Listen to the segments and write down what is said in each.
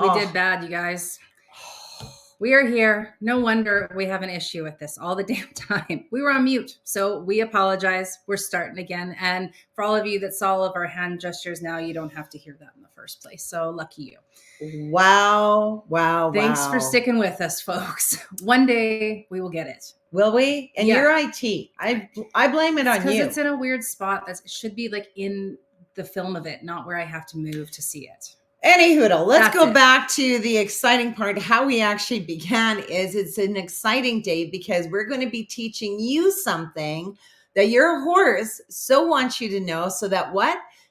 We did bad, you guys. We are here. No wonder we have an issue with this all the damn time. We were on mute, so we apologize. We're starting again. And for all of you that saw all of our hand gestures now, you don't have to hear that in the first place. So lucky you. Wow. Thanks for sticking with us, folks. One day we will get it. Will we? And you're IT. I blame it on you. Because it's in a weird spot that should be like in the film of it, not where I have to move to see it. Anywho, let's go back to the exciting part. How we actually began is it's an exciting day because we're going to be teaching you something that your horse so wants you to know so that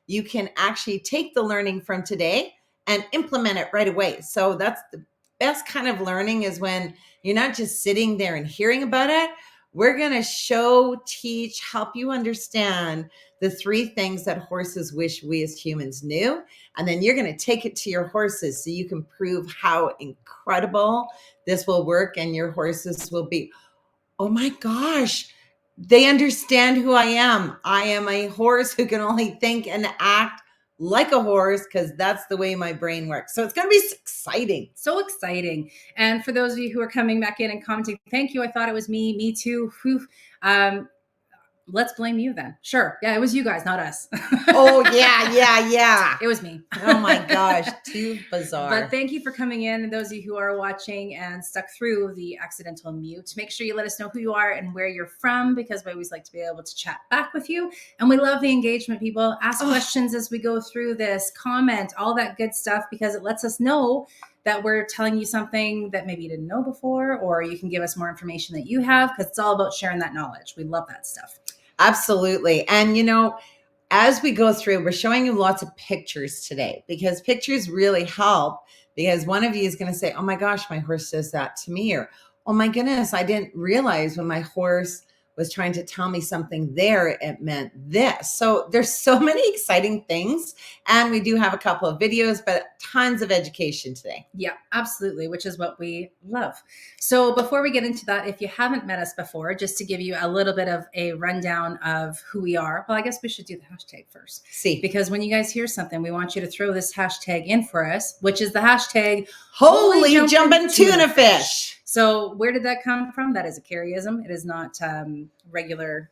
you can actually take the learning from today and implement it right away. So that's the best kind of learning is when you're not just sitting there and hearing about it. We're going to show, teach, help you understand the 3 things that horses wish we as humans knew. And then you're going to take it to your horses so you can prove how incredible this will work. And your horses will be, oh my gosh, they understand who I am. I am a horse who can only think and act like a horse because that's the way my brain works. So it's going to be exciting. So exciting. And for those of you who are coming back in and commenting, thank you. I thought it was me. Me too. Let's blame you then. Sure. Yeah, it was you guys, not us. Oh, yeah. It was me. Oh my gosh, too bizarre. But thank you for coming in. And those of you who are watching and stuck through the accidental mute, make sure you let us know who you are and where you're from, because we always like to be able to chat back with you. And we love the engagement, people. Ask questions as we go through this, comment, all that good stuff, because it lets us know that we're telling you something that maybe you didn't know before, or you can give us more information that you have, because it's all about sharing that knowledge. We love that stuff. Absolutely. And, as we go through, we're showing you lots of pictures today because pictures really help, because one of you is going to say, oh my gosh, my horse says that to me, or, oh my goodness, I didn't realize when my horse was trying to tell me something there, it meant this. So there's so many exciting things. And we do have a couple of videos, but tons of education today. Yeah, absolutely, which is what we love. So before we get into that, if you haven't met us before, just to give you a little bit of a rundown of who we are, well, I guess we should do the hashtag first. Because when you guys hear something, we want you to throw this hashtag in for us, which is the hashtag Holy Jumpin' Tuna Fish. So where did that come from? That is a Careyism. It is not regular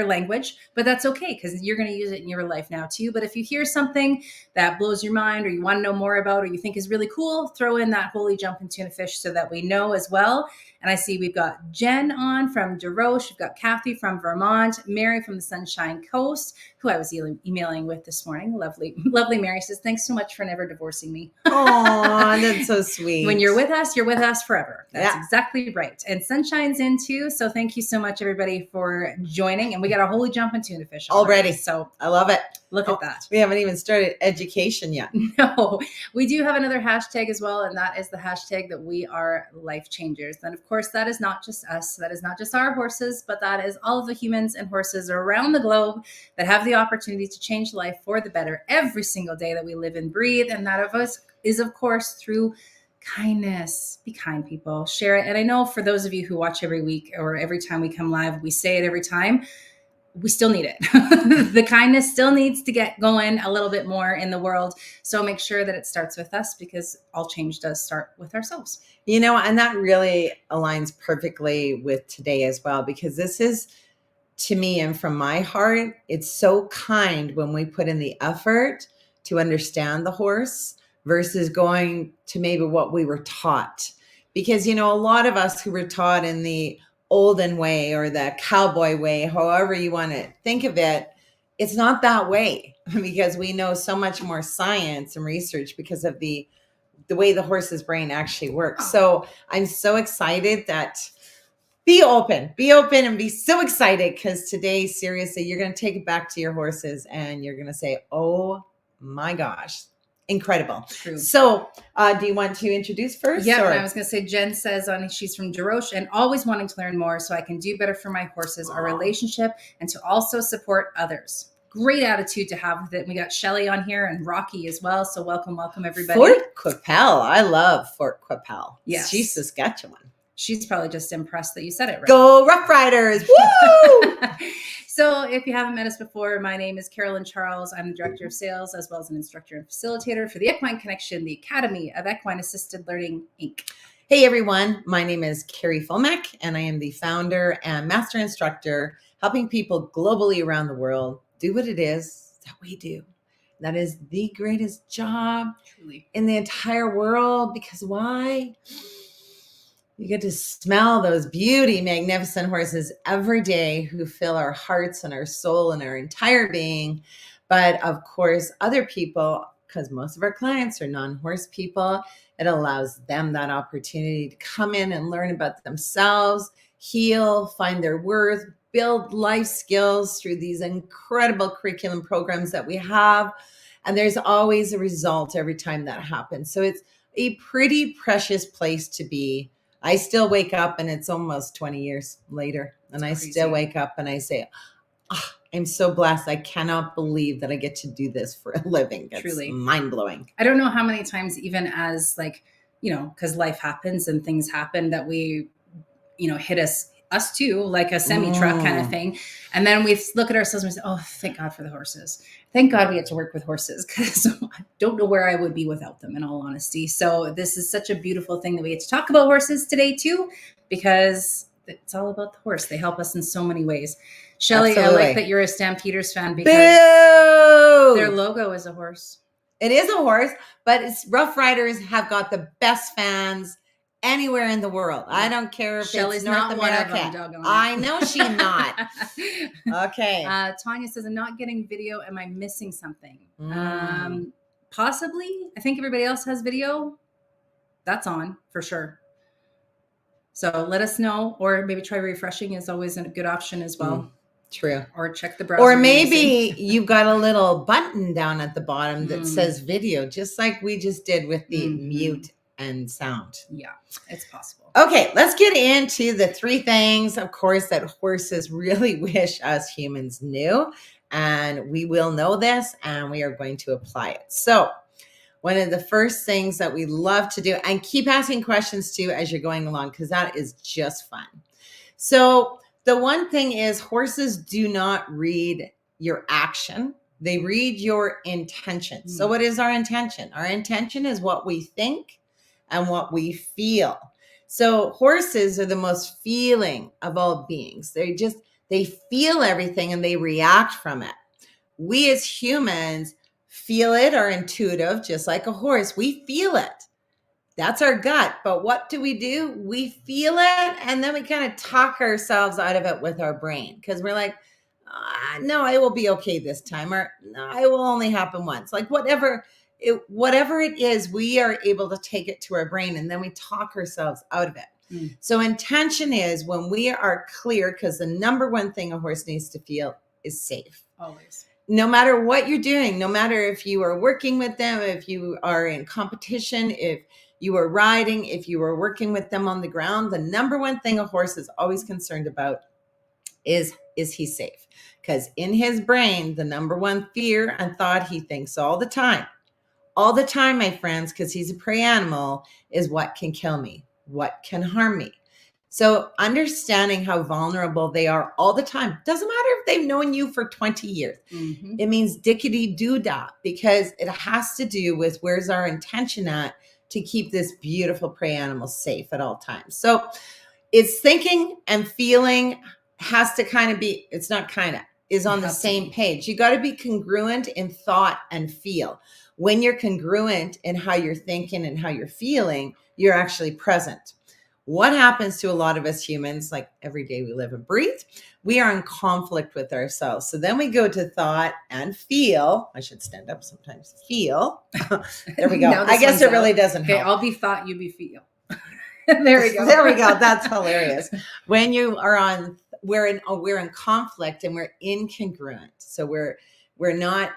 language, but that's okay because you're going to use it in your life now too. But if you hear something that blows your mind or you want to know more about or you think is really cool, throw in that Holy Jumpin' Tuna Fish so that we know as well. And I see we've got Jen on from DeRoche. We've got Kathy from Vermont, Mary from the Sunshine Coast, who I was emailing with this morning. Lovely Mary says, thanks so much for never divorcing me. Oh, that's so sweet. When you're with us forever. That's exactly right. And Sunshine's in too. So thank you so much, everybody, for joining. And we got a Holy Jumpin' Tuna Fish already. So I love it. Look at that. We haven't even started education yet. No, we do have another hashtag as well. And that is the hashtag that we are life changers. And of course, that is not just us. That is not just our horses, but that is all of the humans and horses around the globe that have the opportunity to change life for the better every single day that we live and breathe. And that of us is, of course, through kindness. Be kind, people. Share it. And I know for those of you who watch every week or every time we come live, we say it every time. We still need it. The kindness still needs to get going a little bit more in the world. So make sure that it starts with us, because all change does start with ourselves. And that really aligns perfectly with today as well, because this is, to me and from my heart, it's so kind when we put in the effort to understand the horse versus going to maybe what we were taught. Because, a lot of us who were taught in the olden way or the cowboy way, however you want to think of it, it's not that way, because we know so much more science and research because of the way the horse's brain actually works. So I'm so excited that be open and be so excited, because today, seriously, you're going to take it back to your horses and you're going to say, oh my gosh, incredible. True. So do you want to introduce first? Yeah, I was going to say, Jen says she's from DeRoche and always wanting to learn more so I can do better for my horses, our relationship, and to also support others. Great attitude to have with it. We got Shelly on here and Rocky as well. So welcome everybody. Fort Qu'Appelle. I love Fort Qu'Appelle. Yes. She's Saskatchewan. She's probably just impressed that you said it right. Go Rough Riders. Woo! So if you haven't met us before, my name is Carolyn Charles. I'm the Director of Sales as well as an instructor and facilitator for the Equine Connection, the Academy of Equine Assisted Learning, Inc. Hey everyone, my name is Carrie Fomek and I am the founder and master instructor helping people globally around the world do what it is that we do. That is the greatest job Truly in the entire world, because why? You get to smell those beauty, magnificent horses every day who fill our hearts and our soul and our entire being. But of course, other people, because most of our clients are non-horse people, it allows them that opportunity to come in and learn about themselves, heal, find their worth, build life skills through these incredible curriculum programs that we have. And there's always a result every time that happens. So it's a pretty precious place to be. I still wake up and it's almost 20 years later. And I still wake up and I say, oh, I'm so blessed. I cannot believe that I get to do this for a living. It's Truly mind blowing. I don't know how many times, even as like, because life happens and things happen that we, hit us too, like a semi truck kind of thing. And then we look at ourselves and we say, oh, thank God for the horses. Thank God we get to work with horses, because I don't know where I would be without them, in all honesty. So this is such a beautiful thing that we get to talk about horses today too, because it's all about the horse. They help us in so many ways. Shelley, I like that you're a Stampeders fan, because their logo is a horse. It is a horse, but it's Rough Riders have got the best fans anywhere in the world. I don't care if Shelley's it's North not America. One of them, I know she's not. Okay. Tanya says, I'm not getting video. Am I missing something? Possibly. I think everybody else has video. That's on for sure. So let us know, or maybe try refreshing is always a good option as well. True. Or check the browser. Or maybe you've got a little button down at the bottom that says video, just like we just did with the mute and sound. Yeah, it's possible. Okay, let's get into the 3 things, of course, that horses really wish us humans knew. And we will know this and we are going to apply it. So one of the first things that we love to do, and keep asking questions too as you're going along, because that is just fun. So the one thing is, horses do not read your action. They read your intention. So what is our intention? Our intention is what we think and what we feel. So horses are the most feeling of all beings. They feel everything and they react from it. We as humans feel it, are intuitive, just like a horse. We feel it. That's our gut. But what do? We feel it, and then we kind of talk ourselves out of it with our brain, because we're like, no, it will be okay this time, or no, it will only happen once. Like whatever it is, we are able to take it to our brain, and then we talk ourselves out of it. So intention is when we are clear, because the number one thing a horse needs to feel is safe. Always. No matter what you're doing, no matter if you are working with them, if you are in competition, if you are riding, if you are working with them on the ground, the number one thing a horse is always concerned about is he safe? Because in his brain, the number one fear and thought he thinks all the time, my friends, because he's a prey animal, is what can kill me? What can harm me? So understanding how vulnerable they are all the time, doesn't matter if they've known you for 20 years. It means dickety-doo-dah, because it has to do with where's our intention at to keep this beautiful prey animal safe at all times. So it's thinking and feeling has to kind of be, it's not kind of, is on the same page. You got to be congruent in thought and feel. When you're congruent in how you're thinking and how you're feeling, you're actually present. What happens to a lot of us humans, like every day we live and breathe, we are in conflict with ourselves. So then we go to thought and feel. I should stand up sometimes. Feel. There we go. I guess it really doesn't help. Okay, I'll be thought, you be feel. There we go. There we go. That's hilarious. When you are on, we're in conflict and we're incongruent. So we're not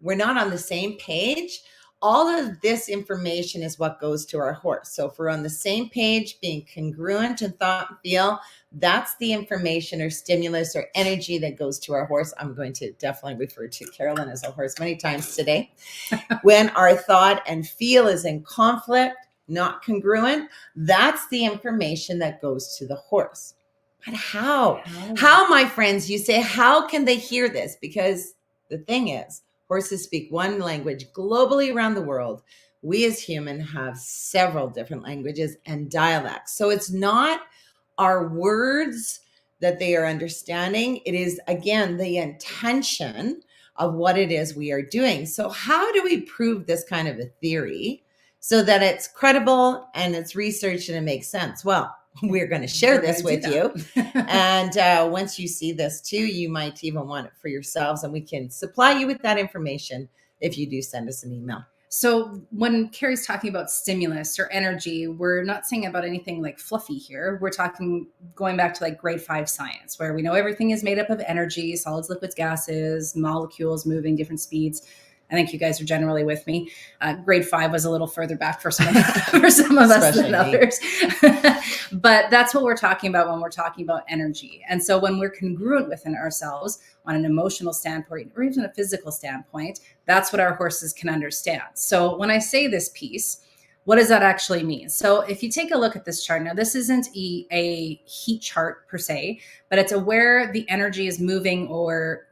on the same page. All of this information is what goes to our horse. So if we're on the same page, being congruent in thought and feel, that's the information or stimulus or energy that goes to our horse. I'm going to definitely refer to Carolyn as a horse many times today. When our thought and feel is in conflict, not congruent, that's the information that goes to the horse. But how? How, my friends, you say, how can they hear this? Because the thing is, horses speak one language globally around the world. We as humans have several different languages and dialects. So it's not our words that they are understanding. It is, again, the intention of what it is we are doing. So how do we prove this kind of a theory so that it's credible and it's researched and it makes sense? Well, we're going to share this with you. And once you see this too, you might even want it for yourselves, and we can supply you with that information if you do send us an email. So when Carrie's talking about stimulus or energy, we're not saying about anything like fluffy here. We're talking going back to like grade 5 science, where we know everything is made up of energy, solids, liquids, gases, molecules moving different speeds. I think you guys are generally with me. Grade 5 was a little further back for some of, us than others. But that's what we're talking about when we're talking about energy. And so when we're congruent within ourselves on an emotional standpoint or even a physical standpoint, that's what our horses can understand. So when I say this piece, what does that actually mean? So if you take a look at this chart, now this isn't a heat chart per se, but it's where the energy is moving or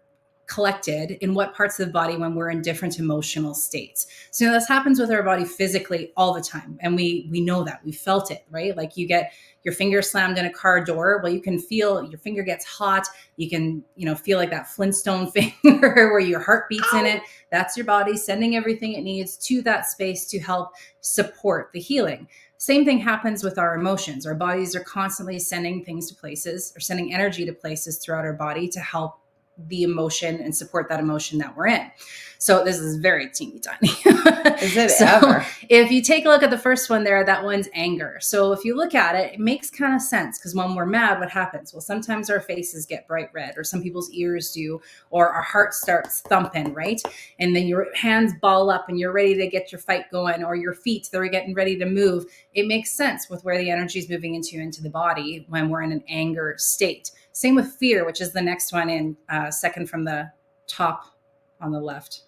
collected in what parts of the body when we're in different emotional states. So this happens with our body physically all the time. And we know that. We felt it, right? Like you get your finger slammed in a car door. Well, you can feel your finger gets hot. You can, feel like that Flintstone finger where your heart beats in it. That's your body sending everything it needs to that space to help support the healing. Same thing happens with our emotions. Our bodies are constantly sending things to places or sending energy to places throughout our body to help the emotion and support that emotion that we're in. So this is very teeny tiny. Is it ever? If you take a look at the first one there, that one's anger. So if you look at it, it makes kind of sense, because when we're mad, what happens? Well, sometimes our faces get bright red, or some people's ears do, or our heart starts thumping, right? And then your hands ball up and you're ready to get your fight going, or your feet, they're getting ready to move. It makes sense with where the energy is moving into the body when we're in an anger state. Same with fear, which is the next one in second from the top on the left.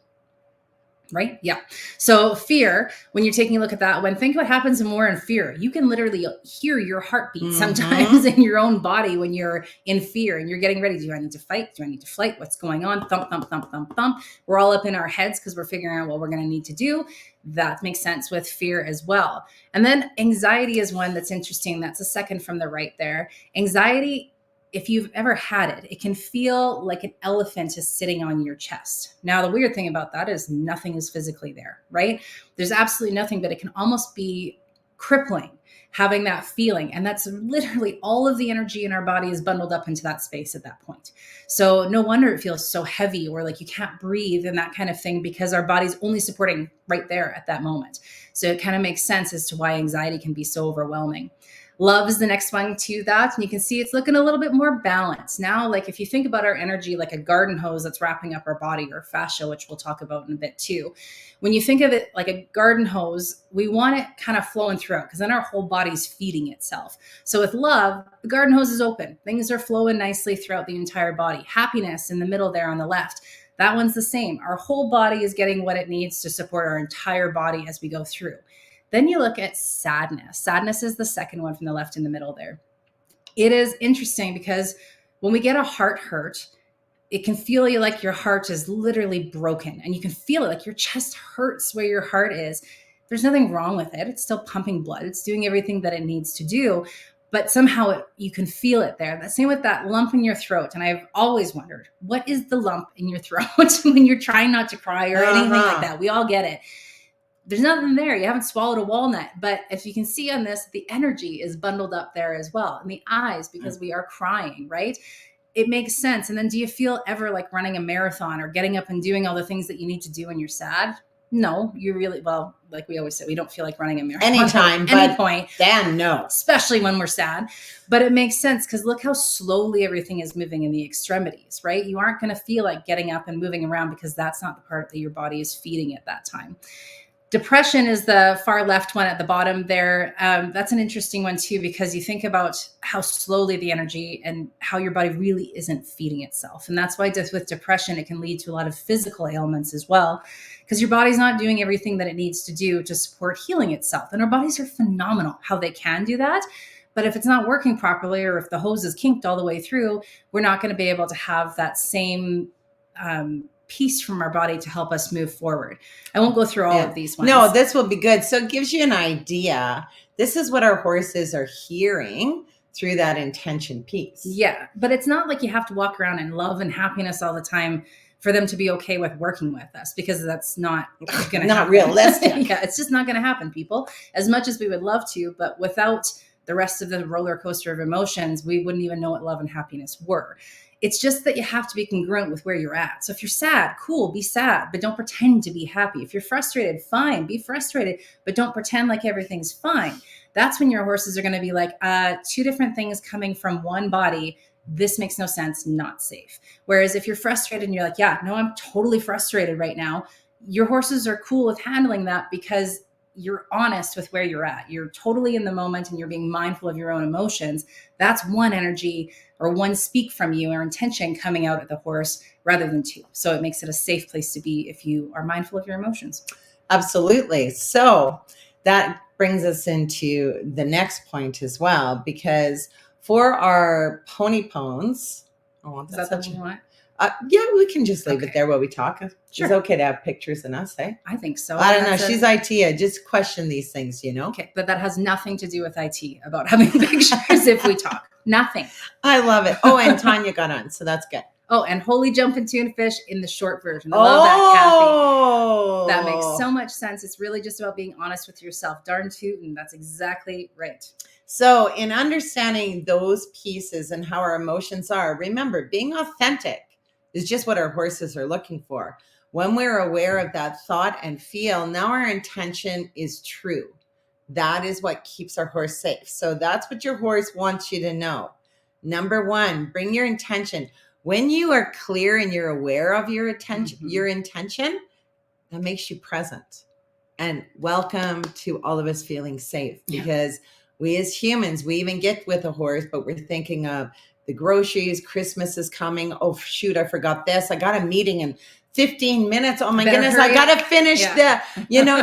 Right? Yeah. So fear, when you're taking a look at that one, think what happens when we're in fear. You can literally hear your heartbeat sometimes in your own body when you're in fear and you're getting ready. Do I need to fight? Do I need to flight? What's going on? Thump, thump, thump, thump, thump. We're all up in our heads because we're figuring out what we're going to need to do. That makes sense with fear as well. And then anxiety is one that's interesting. That's a second from the right there. Anxiety, if you've ever had it, it can feel like an elephant is sitting on your chest. Now, the weird thing about that is nothing is physically there, right? There's absolutely nothing, but it can almost be crippling having that feeling. And that's literally all of the energy in our body is bundled up into that space at that point. So no wonder it feels so heavy, or like you can't breathe and that kind of thing, because our body's only supporting right there at that moment. So it kind of makes sense as to why anxiety can be so overwhelming. Love is the next one to that. And you can see it's looking a little bit more balanced. Now, like if you think about our energy like a garden hose that's wrapping up our body, or fascia, which we'll talk about in a bit too. When you think of it like a garden hose, we want it kind of flowing throughout, because then our whole body's feeding itself. So with love, the garden hose is open. Things are flowing nicely throughout the entire body. Happiness in the middle there on the left. That one's the same. Our whole body is getting what it needs to support our entire body as we go through. Then you look at sadness. Sadness is the second one from the left in the middle there. It is interesting because when we get a heart hurt, it can feel like your heart is literally broken, and you can feel it like your chest hurts where your heart is. There's nothing wrong with it. It's still pumping blood. It's doing everything that it needs to do, but somehow you can feel it there. The same with that lump in your throat. And I've always wondered, what is the lump in your throat when you're trying not to cry or anything like that? We all get it. There's nothing there. You haven't swallowed a walnut. But if you can see on this, the energy is bundled up there as well. And the eyes, because we are crying, right? It makes sense. And then do you feel ever like running a marathon or getting up and doing all the things that you need to do when you're sad? No, you really, well, like we always say, we don't feel like running a marathon. Anytime, at any point. Then no. Especially when we're sad. But it makes sense because look how slowly everything is moving in the extremities, right? You aren't going to feel like getting up and moving around because that's not the part that your body is feeding at that time. Depression is the far left one at the bottom there. That's an interesting one too, because you think about how slowly the energy and how your body really isn't feeding itself. And that's why with depression, it can lead to a lot of physical ailments as well, because your body's not doing everything that it needs to do to support healing itself. And our bodies are phenomenal how they can do that. But if it's not working properly, or if the hose is kinked all the way through, we're not going to be able to have that same piece from our body to help us move forward. I won't go through all of these ones. No, this will be good. So it gives you an idea. This is what our horses are hearing through that intention piece. Yeah, but it's not like you have to walk around in love and happiness all the time for them to be okay with working with us, because that's not going to not happen. Realistic. Yeah, it's just not going to happen, people. As much as we would love to, but without the rest of the roller coaster of emotions, we wouldn't even know what love and happiness were. It's just that you have to be congruent with where you're at. So if you're sad, cool, be sad, but don't pretend to be happy. If you're frustrated, fine, be frustrated, but don't pretend like everything's fine. That's when your horses are going to be like, two different things coming from one body. This makes no sense, not safe. Whereas if you're frustrated and you're like, yeah, no, I'm totally frustrated right now, your horses are cool with handling that because you're honest with where you're at. You're totally in the moment and you're being mindful of your own emotions. That's one energy or one speak from you or intention coming out at the horse rather than two. So it makes it a safe place to be if you are mindful of your emotions. Absolutely. So that brings us into the next point as well, because for our pony pones, is that what you want? Yeah, we can just leave it there while we talk. Sure. It's okay to have pictures in us, eh? I think so. I don't know. She's IT. I just question these things, you know? Okay, but that has nothing to do with IT about having pictures if we talk. Nothing. I love it. Oh, and Tanya got on, so that's good. Oh, and holy jumping tuna fish in the short version. I love that, Kathy. That makes so much sense. It's really just about being honest with yourself. Darn tootin'. That's exactly right. So in understanding those pieces and how our emotions are, remember, being authentic is just what our horses are looking for. When we're aware of that thought and feel, now our intention is true. That is what keeps our horse safe. So that's what your horse wants you to know. Number one, bring your intention. When you are clear and you're aware of your intention, that makes you present. And welcome to all of us feeling safe, because we as humans, we even get with a horse, but we're thinking of the groceries, Christmas is coming. Oh, shoot, I forgot this. I got a meeting in 15 minutes. Oh my goodness, I got to finish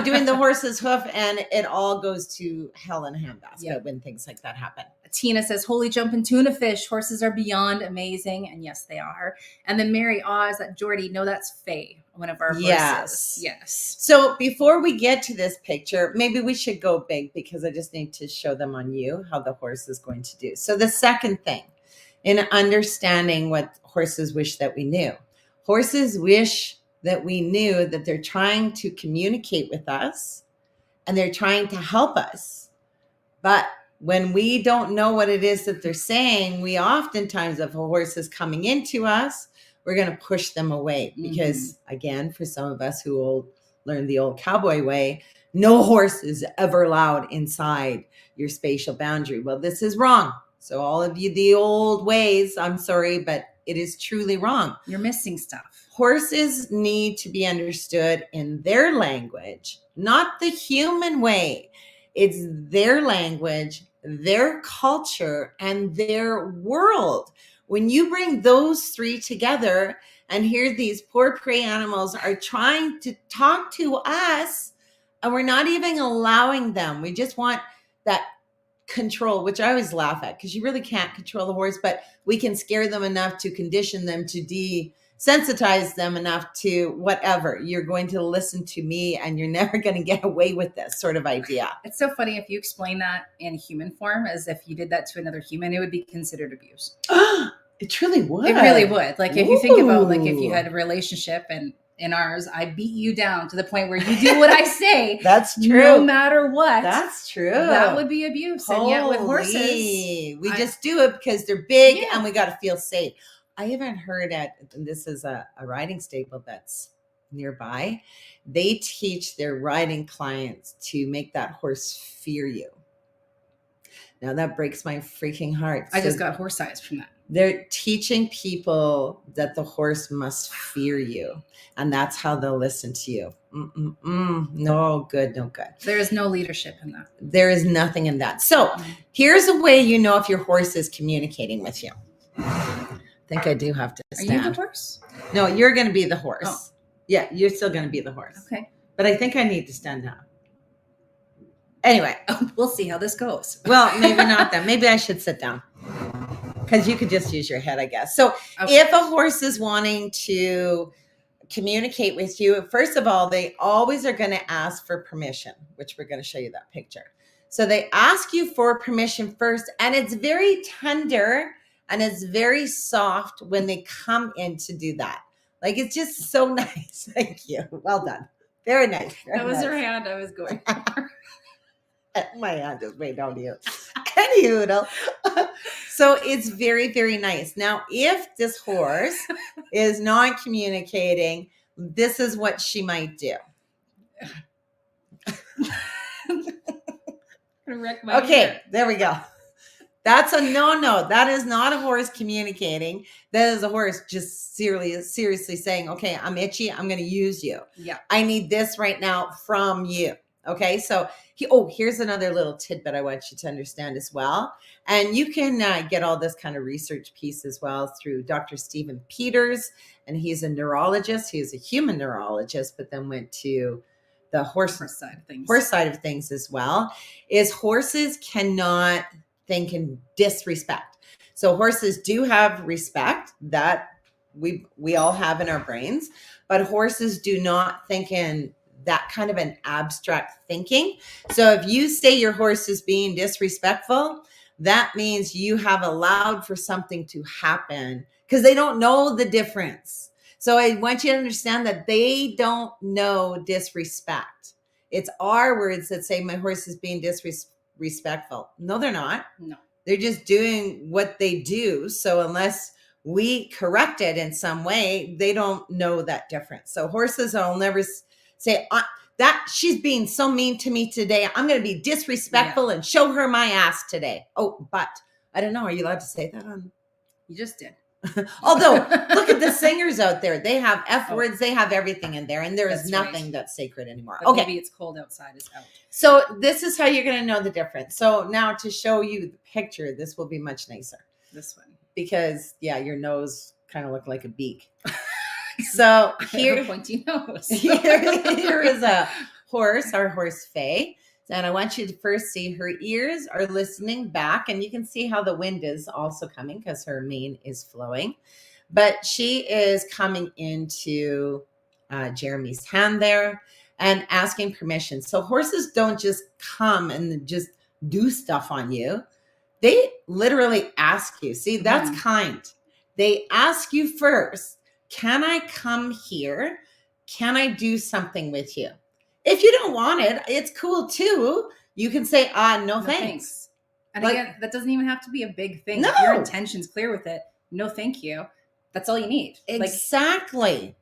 doing the horse's hoof. And it all goes to hell in a handbasket when things like that happen. Tina says, holy jumping tuna fish. Horses are beyond amazing. And yes, they are. And then Mary, is that Jordy? No, that's Faye, one of our horses. Yes. So before we get to this picture, maybe we should go big, because I just need to show them on you how the horse is going to do. So the second thing, in understanding what horses wish that we knew. Horses wish that we knew that they're trying to communicate with us and they're trying to help us. But when we don't know what it is that they're saying, we oftentimes, if a horse is coming into us, we're going to push them away. Because again, for some of us who will learn the old cowboy way, no horse is ever allowed inside your spatial boundary. Well, this is wrong. So all of you, the old ways, I'm sorry, but it is truly wrong. You're missing stuff. Horses need to be understood in their language, not the human way. It's their language, their culture, and their world. When you bring those three together, and here these poor prey animals are trying to talk to us, and we're not even allowing them. We just want that control, which I always laugh at, because you really can't control the horse, but we can scare them enough to condition them, to desensitize them enough to whatever. You're going to listen to me and you're never going to get away with this sort of idea. It's so funny if you explain that in human form, as if you did that to another human, it would be considered abuse. It truly would. It really would. Like if you think about, like if you had a relationship, and in ours, I beat you down to the point where you do what I say. That's true. No matter what. That's true. That would be abuse. And yet with horses, we just do it because they're big and we got to feel safe. I even heard this is a riding stable that's nearby. They teach their riding clients to make that horse fear you. Now that breaks my freaking heart. I just got horse eyes from that. They're teaching people that the horse must fear you, and that's how they'll listen to you. No good. There is no leadership in that. There is nothing in that. So here's a way you know if your horse is communicating with you. I think I do have to stand. Are you the horse? No, you're going to be the horse. Oh. Yeah, you're still going to be the horse. Okay. But I think I need to stand up. Anyway. We'll see how this goes. Well, maybe not then. Maybe I should sit down. Because you could just use your head, I guess. So if a horse is wanting to communicate with you, first of all, they always are going to ask for permission, which we're going to show you that picture. So they ask you for permission first, and it's very tender and it's very soft when they come in to do that. Like, it's just so nice. Thank you. Well done. Very nice. That was her hand I was going for. My hand is way down to you. Anywho, so it's very, very nice. Now, if this horse is not communicating, this is what she might do. Okay, there we go. That's a no. That is not a horse communicating. That is a horse just seriously saying, okay, I'm itchy. I'm going to use you. Yeah. I need this right now from you. Okay, so here's another little tidbit I want you to understand as well. And you can get all this kind of research piece as well through Dr. Stephen Peters. And he's a neurologist. He's a human neurologist, but then went to the horse side of things as well, is horses cannot think in disrespect. So horses do have respect that we all have in our brains, but horses do not think in that kind of an abstract thinking. So if you say your horse is being disrespectful, that means you have allowed for something to happen because they don't know the difference. So I want you to understand that they don't know disrespect. It's our words that say my horse is being disrespectful. No, they're not. No. They're just doing what they do. So unless we correct it in some way, they don't know that difference. So horses will never say that she's being so mean to me today. I'm going to be disrespectful and show her my ass today. Oh, but I don't know. Are you allowed to say that on? You just did. Although, look at the singers out there. They have F words. They have everything in there. And there is nothing that's sacred anymore. But maybe it's cold outside is out. So this is how you're going to know the difference. So now to show you the picture, this will be much nicer. This one. Because, your nose kind of looked like a beak. So here, a pointy nose. here is a horse, our horse Faye. And I want you to first see her ears are listening back, and you can see how the wind is also coming because her mane is flowing. But she is coming into Jeremy's hand there and asking permission. So horses don't just come and just do stuff on you. They literally ask you. See, that's kind. They ask you first, can I come here? Can I do something with you? If you don't want it, it's cool too. You can say, no thanks. And again, that doesn't even have to be a big thing. No. If your intention's clear with it, no thank you. That's all you need. Exactly.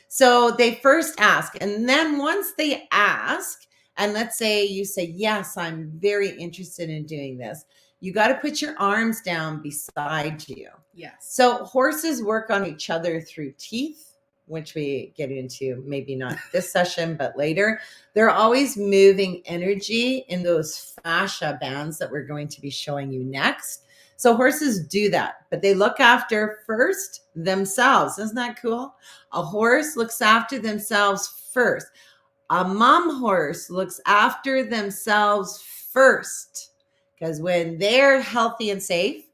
So they first ask. And then once they ask, and let's say you say, yes, I'm very interested in doing this. You got to put your arms down beside you. Yes. So horses work on each other through teeth, which we get into maybe not this session, but later. They're always moving energy in those fascia bands that we're going to be showing you next. So horses do that, but they look after first themselves. Isn't that cool? A horse looks after themselves first. A mom horse looks after themselves first, because when they're healthy and safe,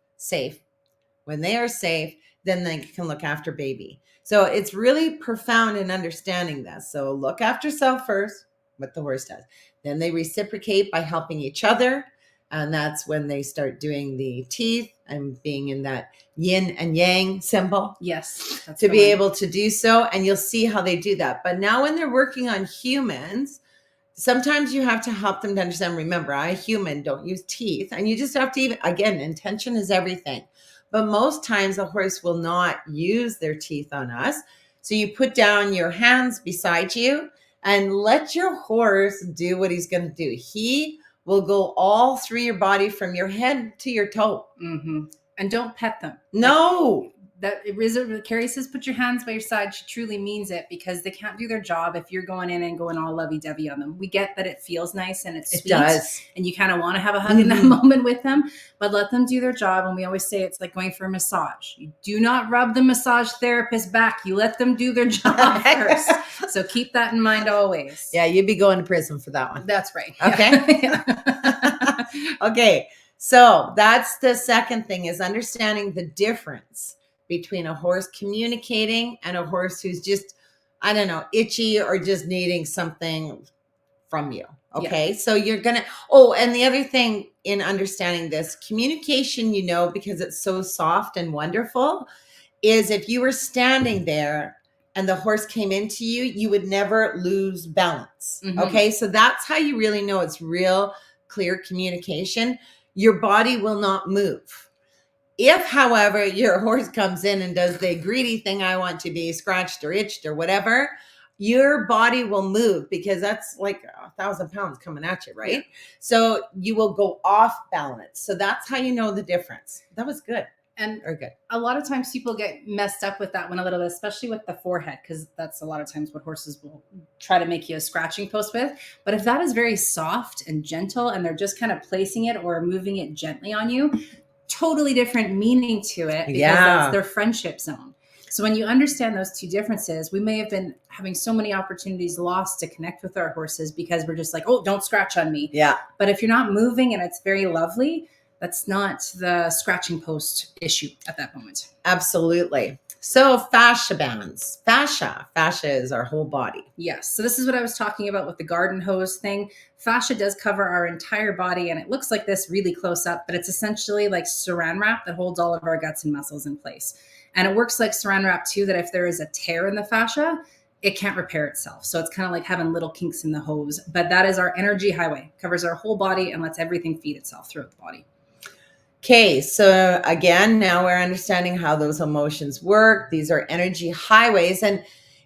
when they are safe, then they can look after baby. So it's really profound in understanding this. So look after self first, what the horse does. Then they reciprocate by helping each other. And that's when they start doing the teeth and being in that yin and yang symbol. Yes. To be able to do so. And you'll see how they do that. But now when they're working on humans, sometimes you have to help them to understand, remember, I, human, don't use teeth. And you just have to again, intention is everything. But most times a horse will not use their teeth on us. So you put down your hands beside you and let your horse do what he's going to do. He will go all through your body from your head to your toe. Mm-hmm. And don't pet them. No. Carrie says, put your hands by your side. She truly means it, because they can't do their job if you're going in and going all lovey-dovey on them. We get that it feels nice and it's sweet. It does. And you kind of want to have a hug in that moment with them, but let them do their job. And we always say it's like going for a massage. You do not rub the massage therapist back. You let them do their job first. So keep that in mind always. Yeah, you'd be going to prison for that one. That's right. Okay. Yeah. Okay. So that's the second thing, is understanding the difference between a horse communicating and a horse who's just, I don't know, itchy or just needing something from you. Okay. Yeah. So you're going to, and the other thing in understanding this communication, because it's so soft and wonderful, is if you were standing there and the horse came into you, you would never lose balance. Mm-hmm. Okay. So that's how you really know it's real clear communication. Your body will not move. If, however, your horse comes in and does the greedy thing, I want to be scratched or itched or whatever, your body will move, because that's like 1,000 pounds coming at you, right? Yeah. So you will go off balance. So that's how you know the difference. That was good. And a lot of times people get messed up with that one a little bit, especially with the forehead, because that's a lot of times what horses will try to make you a scratching post with. But if that is very soft and gentle and they're just kind of placing it or moving it gently on you, totally different meaning to it, because that's their friendship zone. So when you understand those two differences, we may have been having so many opportunities lost to connect with our horses because we're just like, oh, don't scratch on me. Yeah. But if you're not moving and it's very lovely, that's not the scratching post issue at that moment. Absolutely. So fascia bands. Fascia is our whole body. Yes. So this is what I was talking about with the garden hose thing. Fascia does cover our entire body, and it looks like this really close up, but it's essentially like saran wrap that holds all of our guts and muscles in place. And it works like saran wrap too, that if there is a tear in the fascia, it can't repair itself. So it's kind of like having little kinks in the hose, but that is our energy highway, covers our whole body and lets everything feed itself throughout the body. Okay, so again, now we're understanding how those emotions work. These are energy highways. And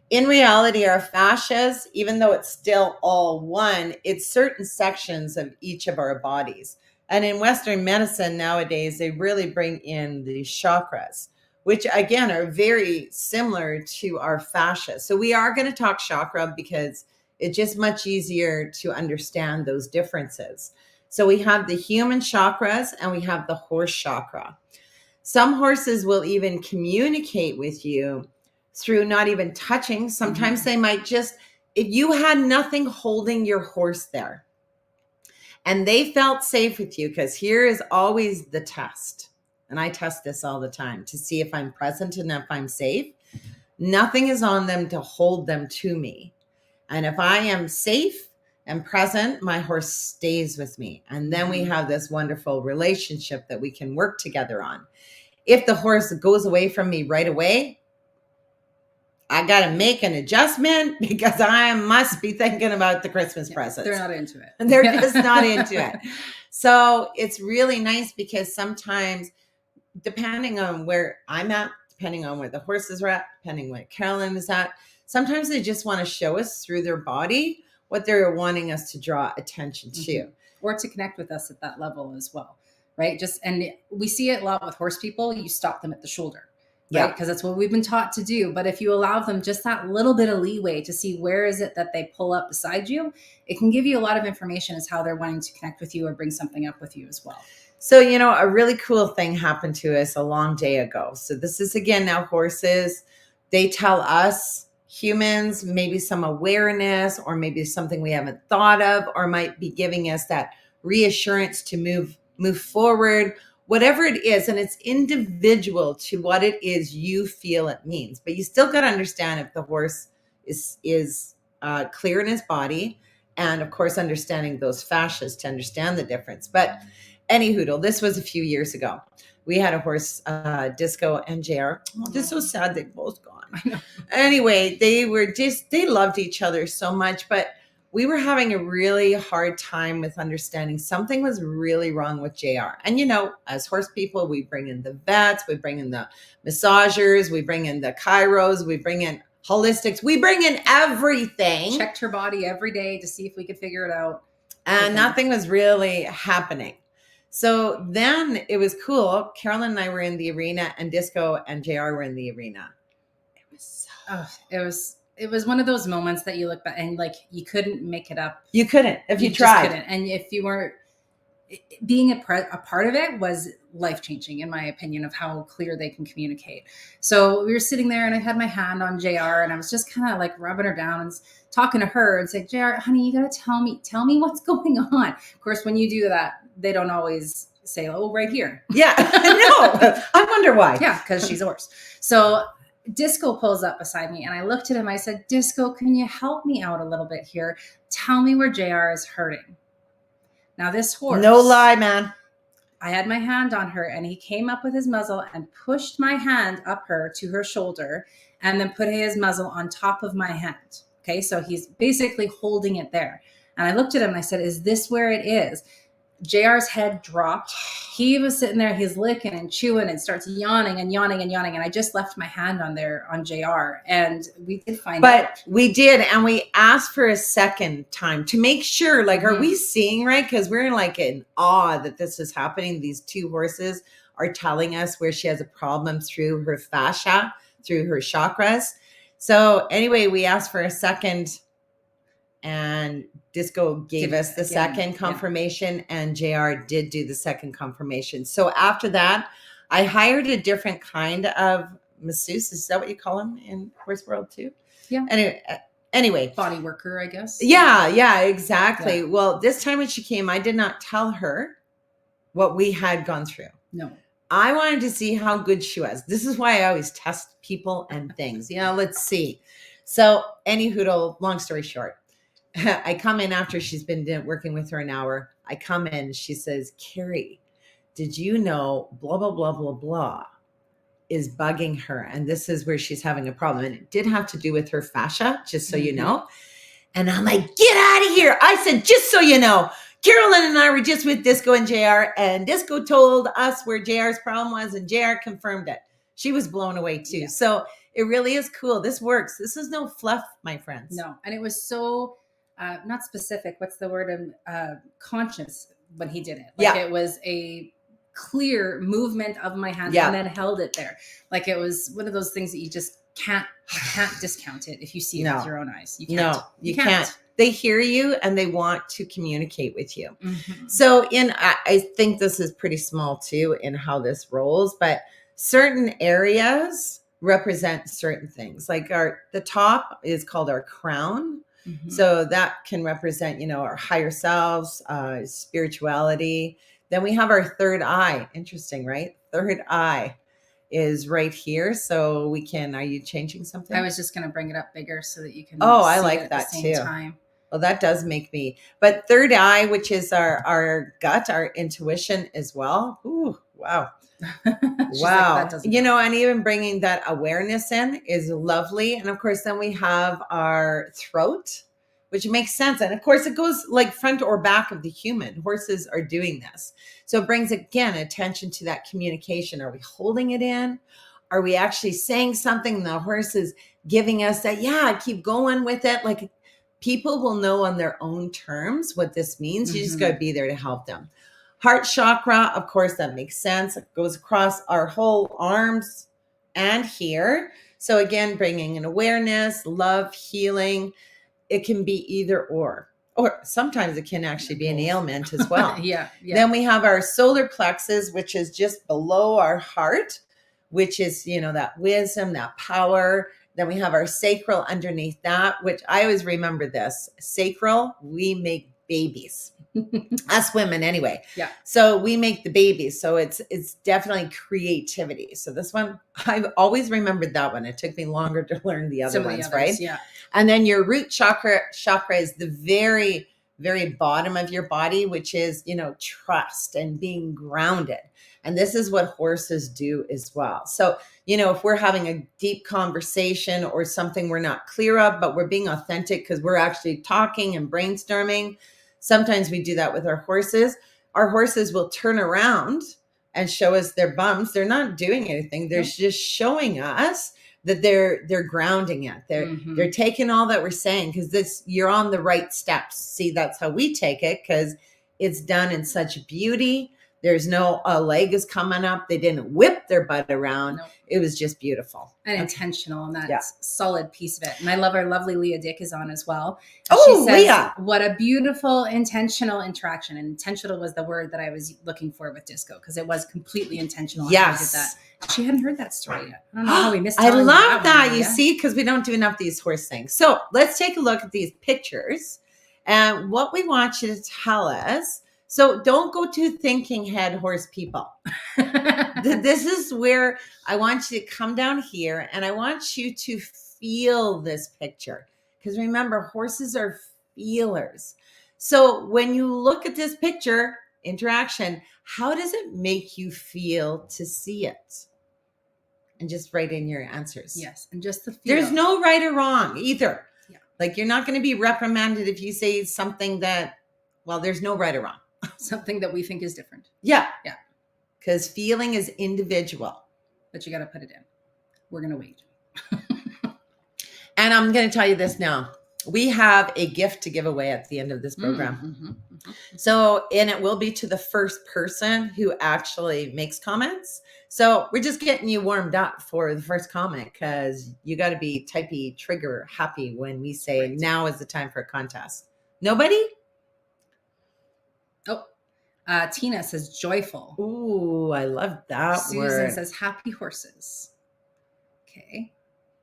in reality, our fascias, even though it's still all one, it's certain sections of each of our bodies. And in Western medicine nowadays, they really bring in the chakras, which again are very similar to our fascia. So we are going to talk chakra because it's just much easier to understand those differences. So we have the human chakras and we have the horse chakra. Some horses will even communicate with you through not even touching. Sometimes they might just, if you had nothing holding your horse there and they felt safe with you, because here is always the test. And I test this all the time to see if I'm present and if I'm safe. Nothing is on them to hold them to me. And if I am safe and present, my horse stays with me. And then we have this wonderful relationship that we can work together on. If the horse goes away from me right away, I got to make an adjustment because I must be thinking about the Christmas presents. They're not into it. They're just not into it. So it's really nice because sometimes, depending on where I'm at, depending on where the horses are at, depending where Carolyn is at, sometimes they just want to show us through their body what they're wanting us to draw attention to. Or to connect with us at that level as well, right? And we see it a lot with horse people. You stop them at the shoulder, right? Because that's what we've been taught to do. But if you allow them just that little bit of leeway to see where is it that they pull up beside you, it can give you a lot of information as how they're wanting to connect with you or bring something up with you as well. So, a really cool thing happened to us a long day ago. So this is, again, now horses, they tell us, humans, maybe some awareness, or maybe something we haven't thought of, or might be giving us that reassurance to move forward, whatever it is. And it's individual to what it is you feel it means. But you still got to understand if the horse is clear in his body, and of course, understanding those fascias to understand the difference. But anyhoodle, this was a few years ago. We had a horse, Disco and JR. Oh, just so sad they're both gone. I know. Anyway, they loved each other so much, but we were having a really hard time with understanding something was really wrong with JR. And, as horse people, we bring in the vets, we bring in the massagers, we bring in the chiros, we bring in holistics, we bring in everything. Checked her body every day to see if we could figure it out. And nothing was really happening. So then it was cool. Carolyn and I were in the arena, and Disco and JR were in the arena. It was one of those moments that you look back and like you couldn't make it up. You couldn't if you just tried. couldn't. And if you weren't, being a part of it was life-changing in my opinion of how clear they can communicate. So we were sitting there and I had my hand on JR and I was just kind of like rubbing her down and talking to her and saying, JR, honey, you got to tell me what's going on. Of course, when you do that, they don't always say, oh, right here. Yeah, no, I wonder why. Yeah, because she's a horse. So Disco pulls up beside me and I looked at him. I said, Disco, can you help me out a little bit here? Tell me where JR is hurting. Now this horse. No lie, man. I had my hand on her and he came up with his muzzle and pushed my hand up her to her shoulder and then put his muzzle on top of my hand. Okay, so he's basically holding it there. And I looked at him and I said, is this where it is? JR's head dropped. He was sitting there, he's licking and chewing and starts yawning and yawning and yawning. And I just left my hand on there on JR and we did find out. But we did. And we asked for a second time to make sure, like, are we seeing right? Because we're like in awe that this is happening. These two horses are telling us where she has a problem through her fascia, through her chakras. So anyway, we asked for a second and Disco gave us the second confirmation and JR did do the second confirmation. So after that, I hired a different kind of masseuse. Is that what you call them in horse world too? Yeah. Anyway. Body worker, I guess. Yeah, exactly. Yeah. Well, this time when she came, I did not tell her what we had gone through. No. I wanted to see how good she was. This is why I always test people and things. Let's see. So anywho, long story short, I come in after she's been working with her an hour. I come in, she says, Carrie, did you know blah, blah, blah, blah, blah is bugging her. And this is where she's having a problem. And it did have to do with her fascia, just so you know. And I'm like, get out of here. I said, just so you know, Carolyn and I were just with Disco and JR and Disco told us where JR's problem was and JR confirmed it. She was blown away too. Yeah. So it really is cool. This works. This is no fluff, my friends. No. And it was so... not specific. What's the word? Conscious when he did it. Like it was a clear movement of my hand and then held it there. Like it was one of those things that you just can't discount it if you see it with your own eyes. You can't. No, you can't. They hear you and they want to communicate with you. Mm-hmm. So I think this is pretty small too in how this rolls, but certain areas represent certain things. Like the top is called our crown. Mm-hmm. So that can represent, our higher selves, spirituality. Then we have our third eye. Interesting, right? Third eye is right here. So we can, are you changing something? I was just going to bring it up bigger so that you can see I like it at that the same too. Time. Well, that does make me, but third eye, which is our gut, our intuition as well. Ooh, wow. Wow. Like, and even bringing that awareness in is lovely. And of course, then we have our throat, which makes sense. And of course, it goes like front or back of the human. Horses are doing this. So it brings, again, attention to that communication. Are we holding it in? Are we actually saying something? The horse is giving us that, keep going with it. Like people will know on their own terms what this means. You just got to be there to help them. Heart chakra, of course, that makes sense. It goes across our whole arms and here. So again, bringing an awareness, love, healing. It can be either or sometimes it can actually be an ailment as well. Yeah. Then we have our solar plexus, which is just below our heart, which is, that wisdom, that power. Then we have our sacral underneath that, which I always remember this. Sacral, we make babies. Us women anyway. Yeah. So we make the babies. So it's definitely creativity. So this one, I've always remembered that one. It took me longer to learn the other ones, right? Yeah. And then your root chakra is the very, very bottom of your body, which is, trust and being grounded. And this is what horses do as well. So, if we're having a deep conversation or something we're not clear of, but we're being authentic because we're actually talking and brainstorming. Sometimes we do that with our horses. Our horses will turn around and show us their bums. They're not doing anything. They're just showing us that they're grounding it. They're taking all that we're saying because you're on the right steps. See, that's how we take it because it's done in such beauty. There's no leg is coming up. They didn't whip their butt around. Nope. It was just beautiful. And intentional, and that's solid piece of it. And I love our lovely Leah Dick is on as well. And she says, Leah, what a beautiful intentional interaction. And intentional was the word that I was looking for with disco, because it was completely intentional. Yes. Did that. She hadn't heard that story yet. I don't know how we missed. I love that. You see, because we don't do enough of these horse things. So let's take a look at these pictures and what we want you to tell us. So don't go to thinking head horse people. This is where I want you to come down here, and I want you to feel this picture. Because remember, horses are feelers. So when you look at this picture, interaction, how does it make you feel to see it? And just write in your answers. Yes, and just the feel. There's no right or wrong either. Yeah. Like, you're not going to be reprimanded if you say something that, well, there's no right or wrong. Something that we think is different. Yeah. Yeah. Because feeling is individual. But you got to put it in. We're going to wait. And I'm going to tell you this now. We have a gift to give away at the end of this program. Mm-hmm, mm-hmm. So, and it will be to the first person who actually makes comments. So we're just getting you warmed up for the first comment, because you got to be typey trigger happy when we say now is the time for a contest. Nobody? Oh, Tina says joyful. Ooh, I love that word. Susan says happy horses. Okay.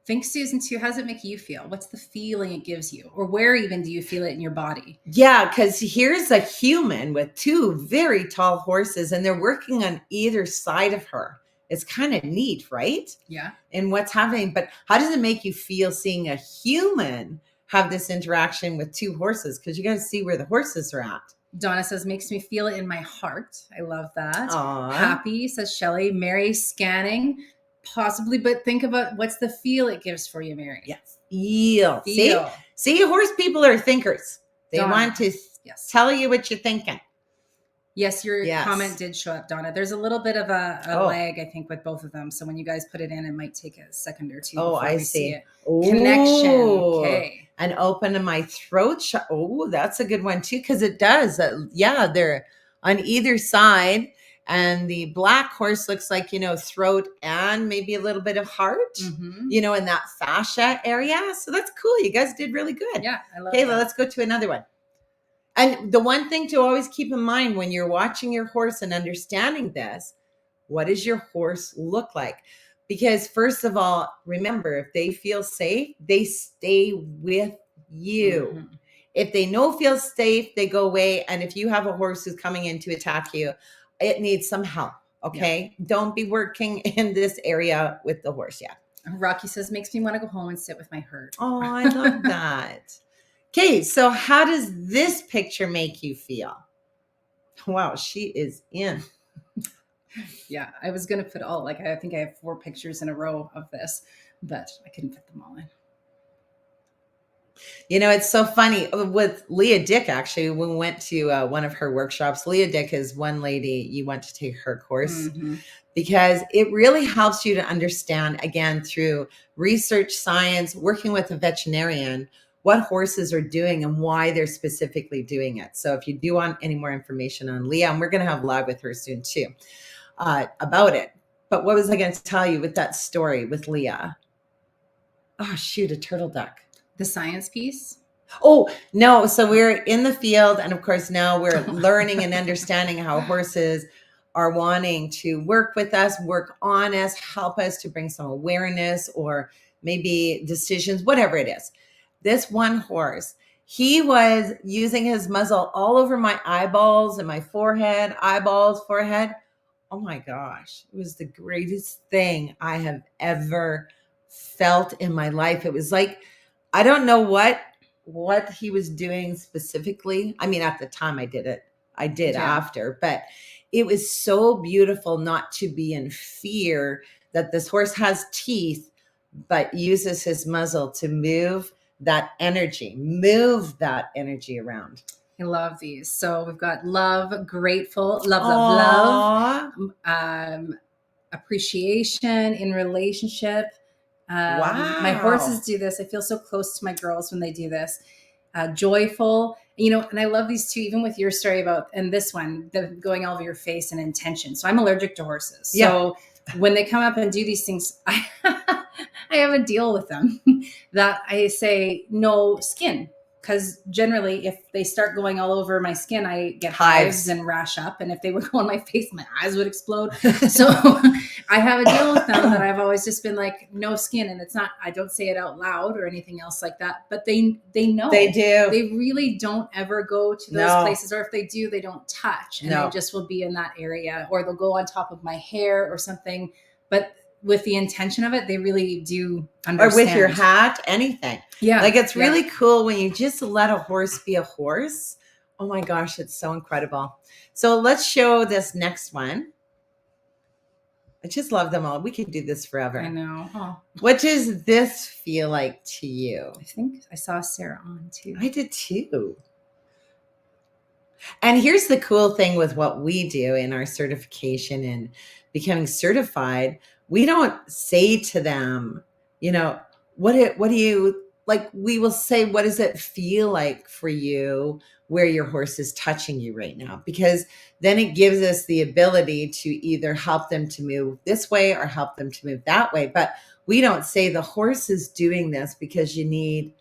Think, Susan, too. How does it make you feel? What's the feeling it gives you? Or where even do you feel it in your body? Yeah, because here's a human with two very tall horses, and they're working on either side of her. It's kind of neat, right? Yeah. And what's happening. But how does it make you feel seeing a human have this interaction with two horses? Because you got to see where the horses are at. Donna says, makes me feel it in my heart. I love that. Aww. Happy, says Shelley. Mary, scanning. Possibly, but think about what's the feel it gives for you, Mary. Yes. Feel. See, horse people are thinkers. They want to tell you what you're thinking. Yes, your comment did show up, Donna. There's a little bit of a lag, I think, with both of them. So when you guys put it in, it might take a second or two. Oh, I see. It. Connection. Okay. And open in my throat. Oh, that's a good one too, because it does. They're on either side. And the black horse looks like, throat and maybe a little bit of heart, in that fascia area. So that's cool. You guys did really good. Yeah, I love that. Kayla, let's go to another one. And the one thing to always keep in mind when you're watching your horse and understanding this, what does your horse look like? Because first of all, remember, if they feel safe, they stay with you. Mm-hmm. If they don't feel safe, they go away. And if you have a horse who's coming in to attack you, it needs some help. Okay. Yeah. Don't be working in this area with the horse yet. Rocky says, makes me want to go home and sit with my herd. Oh, I love that. Okay. So how does this picture make you feel? Wow. She is in. Yeah. I was going to put I think I have 4 pictures in a row of this, but I couldn't fit them all in. It's so funny with Leah Dick. Actually, when we went to one of her workshops, Leah Dick is one lady you want to take her course because it really helps you to understand, again, through research, science, working with a veterinarian, what horses are doing and why they're specifically doing it. So if you do want any more information on Leah, and we're going to have live with her soon too, about it. But what was I going to tell you with that story with Leah? Oh, shoot, a turtle duck. The science piece? Oh, no. So we're in the field. And of course, now we're learning and understanding how horses are wanting to work with us, work on us, help us to bring some awareness or maybe decisions, whatever it is. This one horse, he was using his muzzle all over my eyeballs and my forehead, forehead. Oh my gosh. It was the greatest thing I have ever felt in my life. It was like, I don't know what he was doing specifically. I mean, at the time I did it. I did after, but it was so beautiful not to be in fear that this horse has teeth, but uses his muzzle to move that energy around. I love these. So we've got love, grateful, love, appreciation in relationship. Wow. My horses do this. I feel so close to my girls when they do this. joyful, you know. And I love these two, even with your story about, and this one, the going all over your face and intention. So I'm allergic to horses. So when they come up and do these things, I have a deal with them that I say no skin. Because generally, if they start going all over my skin, I get hives and rash up. And if they would go on my face, my eyes would explode. So I have a deal with them that I've always just been like, no skin. And it's not, I don't say it out loud or anything else like that. But they know. They do. They really don't ever go to those places. Or if they do, they don't touch. And they just will be in that area. Or they'll go on top of my hair or something. But with the intention of it, they really do understand. Or with your hat, anything. Yeah. Like it's really cool when you just let a horse be a horse. Oh my gosh, it's so incredible. So let's show this next one. I just love them all. We could do this forever. I know. Oh. What does this feel like to you? I think I saw Sarah on too. I did too. And here's the cool thing with what we do in our certification and becoming certified. We don't say to them, you know, what do you like? We will say, what does it feel like for you where your horse is touching you right now? Because then it gives us the ability to either help them to move this way or help them to move that way. But we don't say the horse is doing this because you need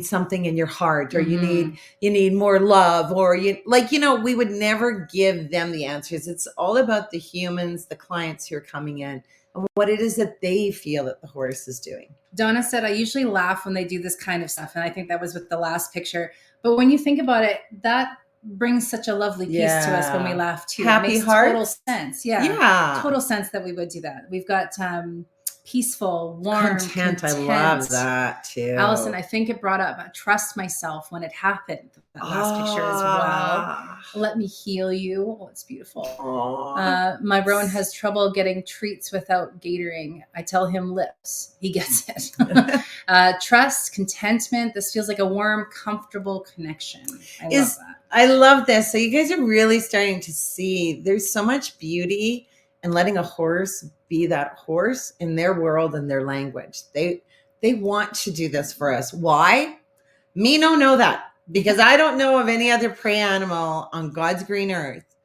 something in your heart, or you need more love, or we would never give them the answers. It's all about the humans, the clients who are coming in, and what it is that they feel that the horse is doing. Donna said, I usually laugh when they do this kind of stuff. And I think that was with the last picture. But when you think about it, that brings such a lovely piece to us when we laugh too. Happy it makes heart. Total sense. Yeah. Total sense that we would do that. We've got peaceful, warm, content. I love that too. Allison, I think it brought up trust myself when it happened. That last picture as well. Let me heal you. Oh, it's beautiful. My Rowan has trouble getting treats without gatoring. I tell him lips. He gets it. Trust, contentment. This feels like a warm, comfortable connection. I love that. I love this. So you guys are really starting to see there's so much beauty in letting a horse be that horse in their world and their language. They want to do this for us. Why? Me no know that, because I don't know of any other prey animal on God's green earth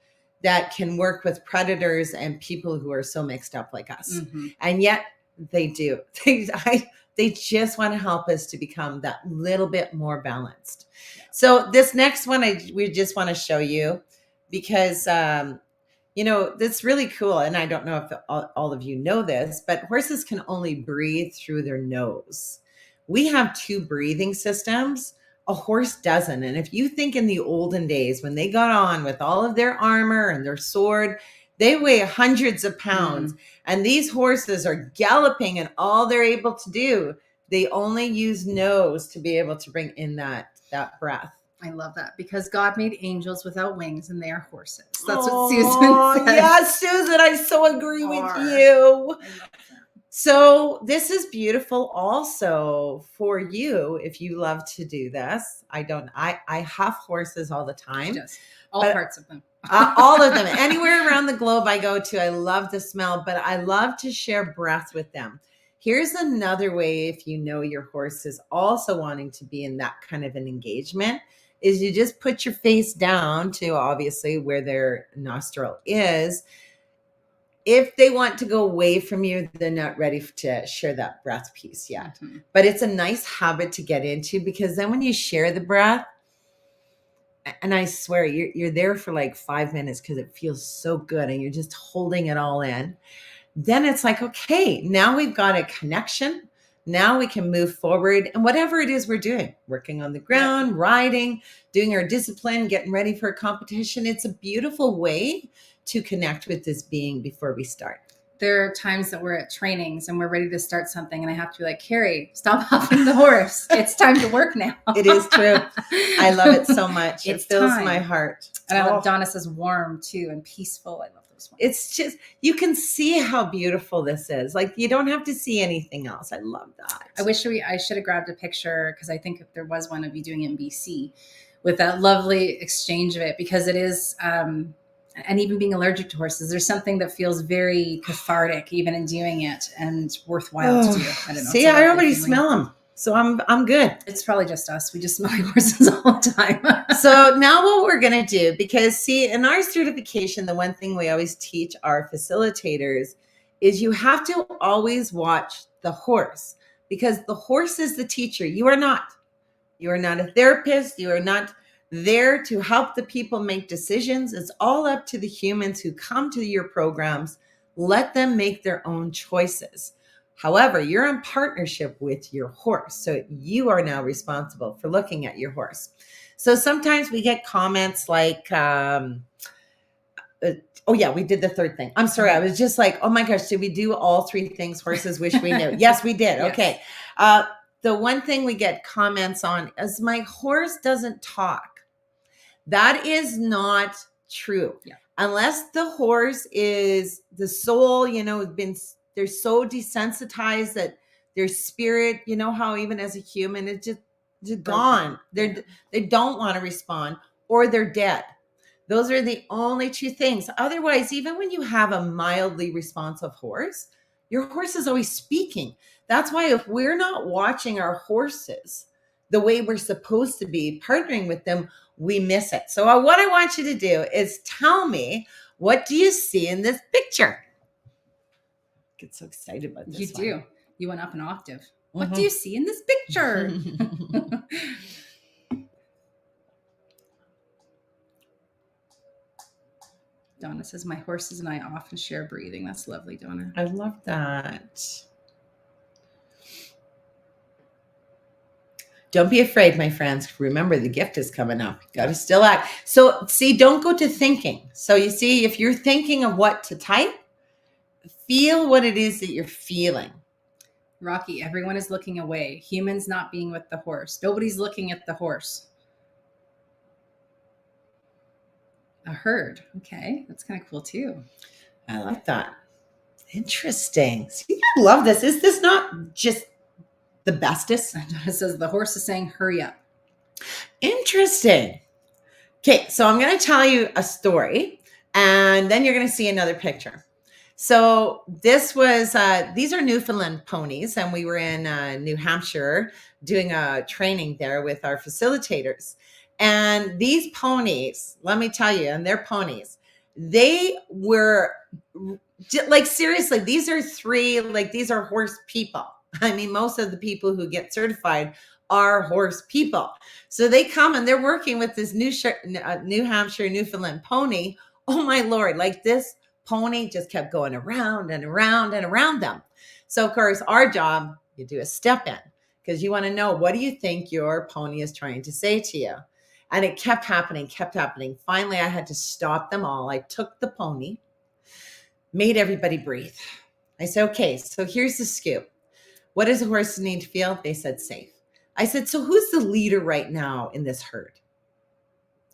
that can work with predators and people who are so mixed up like us. Mm-hmm. And yet they do. They just want to help us to become that little bit more balanced. Yeah. So this next one, we just want to show you because, that's really cool. And I don't know if all of you know this, but horses can only breathe through their nose. We have 2 breathing systems. A horse doesn't. And if you think in the olden days when they got on with all of their armor and their sword, they weigh hundreds of pounds. And these horses are galloping, and all they're able to do, they only use nose to be able to bring in that breath. I love that, because God made angels without wings and they are horses. That's what Susan says. Yes, Susan, I so agree with you. So this is beautiful also for you if you love to do this. I have horses all the time. Yes, parts of them. All of them. Anywhere around the globe I go to, I love the smell, but I love to share breath with them. Here's another way, if you know your horse is also wanting to be in that kind of an engagement, is you just put your face down to obviously where their nostril is. If they want to go away from you, they're not ready to share that breath piece yet. Mm-hmm. But it's a nice habit to get into, because then when you share the breath, and I swear you're there for like 5 minutes because it feels so good and you're just holding it all in. Then it's like, okay, now we've got a connection. Now we can move forward. And whatever it is we're doing, working on the ground, riding, doing our discipline, getting ready for a competition. It's a beautiful way to connect with this being before we start. There are times that we're at trainings and we're ready to start something, and I have to be like, Carrie, stop huffing the horse. It's time to work now. It is true. I love it so much. It fills my heart. And I love Donna says warm too and peaceful. I love those ones. It's just, you can see how beautiful this is. Like, you don't have to see anything else. I love that. I should have grabbed a picture, because I think if there was one of you doing it in BC with that lovely exchange of it, because it is, and even being allergic to horses, there's something that feels very cathartic even in doing it and worthwhile to do. I don't know. See, I already smell them. So I'm good. It's probably just us. We just smell like horses all the time. So now what we're going to do, because see, in our certification, the one thing we always teach our facilitators is you have to always watch the horse, because the horse is the teacher. You are not. You are not a therapist. You are not there to help the people make decisions. It's all up to the humans who come to your programs. Let them make their own choices. However, you're in partnership with your horse. So you are now responsible for looking at your horse. So sometimes we get comments like, oh yeah, we did the third thing. I'm sorry. I was just like, oh my gosh, did we do all three things horses wish we knew? Yes, we did. Yes. Okay. The one thing we get comments on is my horse doesn't talk. That is not true. Yeah. Unless the horse is the soul, they're so desensitized that their spirit, you know how even as a human, it's just gone. They don't want to respond, or they're dead. Those are the only two things. Otherwise, even when you have a mildly responsive horse, your horse is always speaking. That's why if we're not watching our horses the way we're supposed to be, partnering with them, we miss it. So what I want you to do is tell me, what do you see in this picture? I get so excited about this. You do. You went up an octave. Mm-hmm. What do you see in this picture? Donna says, my horses and I often share breathing. That's lovely, Donna. I love that. Don't be afraid, my friends. Remember, the gift is coming up. Got to still act. So see, don't go to thinking. So you see, if you're thinking of what to type, feel what it is that you're feeling. Rocky, everyone is looking away. Humans not being with the horse. Nobody's looking at the horse. A herd. Okay. That's kind of cool too. I like that. Interesting. See, I love this. Is this not just the bestest? It says the horse is saying, hurry up. Interesting. Okay. So I'm going to tell you a story, and then you're going to see another picture. So this was, these are Newfoundland ponies, and we were in New Hampshire doing a training there with our facilitators. And these ponies, let me tell you, and they're ponies, they were like, seriously, these are horse people. I mean, most of the people who get certified are horse people. So they come and they're working with this New Hampshire, Newfoundland pony. Oh my Lord, like this pony just kept going around and around and around them. So of course, our job, you do a step in, because you want to know, what do you think your pony is trying to say to you? And it kept happening. Finally, I had to stop them all. I took the pony, made everybody breathe. I said, okay, so here's the scoop. What does a horse need to feel? They said safe. I said, so who's the leader right now in this herd?